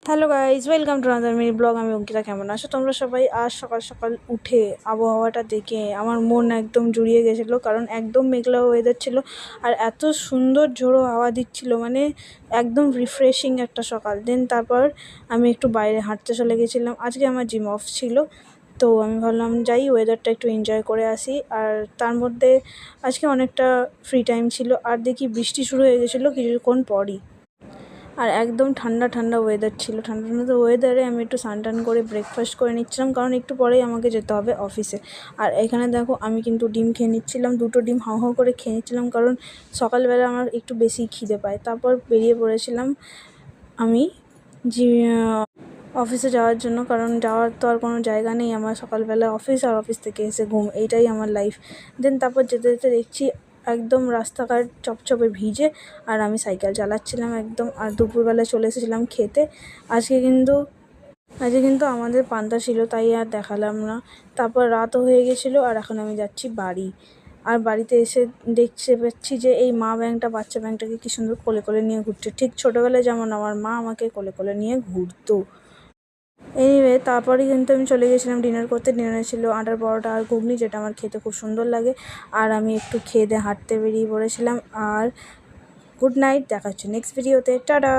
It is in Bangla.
Hello guys, welcome to another mini blog. আমি অঙ্কিতা। কেমন আছো তোমরা সবাই? আজ সকাল সকাল উঠে আবহাওয়াটা দেখে আমার মন একদম জুড়িয়ে গেছিলো, কারণ একদম মেঘলা ওয়েদার ছিল আর এত সুন্দর ঝোড়ো হাওয়া দিচ্ছিল, মানে একদম রিফ্রেশিং একটা সকাল। দেন তারপর আমি একটু বাইরে হাঁটতে চলে গেছিলাম। আজকে আমার জিম অফ ছিল, তো আমি ভাবলাম যাই ওয়েদারটা একটু এনজয় করে আসি। আর তার মধ্যে আজকে অনেকটা ফ্রি টাইম ছিল, আর দেখি বৃষ্টি শুরু হয়ে গেছিলো কিছুক্ষণ পরই। আর একদম ঠান্ডা ঠান্ডা ওয়েদার ছিল। ঠান্ডা ঠান্ডা ওয়েদারে আমি একটু স্নান করে ব্রেকফাস্ট করে নিচ্ছিলাম, কারণ একটু পরেই আমাকে যেতে হবে অফিসে। আর এখানে দেখো আমি কিন্তু ডিম খেয়ে নিচ্ছিলাম, 2টো ডিম হাও হাও করে খেয়ে নিচ্ছিলাম, কারণ সকালবেলা আমার একটু বেশি খিদে পায়। তারপর বেরিয়ে পড়েছিলাম আমি যে অফিসে যাওয়ার জন্য, কারণ যাওয়ার তো আর কোনো জায়গা নেই আমার। সকালবেলা অফিস, আর অফিস থেকে এসে ঘুম, এইটাই আমার লাইফ। দেন তারপর যেতে যেতে দেখছি একদম রাস্তাঘাট চপচপে ভিজে, আর আমি সাইকেল চালাচ্ছিলাম একদম। আর দুপুরবেলা চলে এসেছিলাম খেতে। আজকে কিন্তু আমাদের পান্তা ছিল, তাই আর দেখালাম না। তারপর রাতও হয়ে গেছিলো, আর এখন আমি যাচ্ছি বাড়ি। আর বাড়িতে এসে দেখতে পাচ্ছি যে এই মা ব্যাঙটা বাচ্চা ব্যাঙটাকে কী সুন্দর কোলে কোলে নিয়ে ঘুরছে, ঠিক ছোটোবেলায় যেমন আমার মা আমাকে কোলে কোলে নিয়ে ঘুরতো। এনিওয়ে, তারপরে কিন্তু আমি চলে গেছিলাম ডিনার করতে। ডিনারে ছিল আটার পরোটা আর ঘুগনি, যেটা আমার খেতে খুব সুন্দর লাগে। আর আমি একটু খেয়ে দিয়ে হাঁটতে বেরিয়ে পড়েছিলাম। আর গুড নাইট, দেখা হচ্ছে নেক্সট ভিডিওতে। টাটা।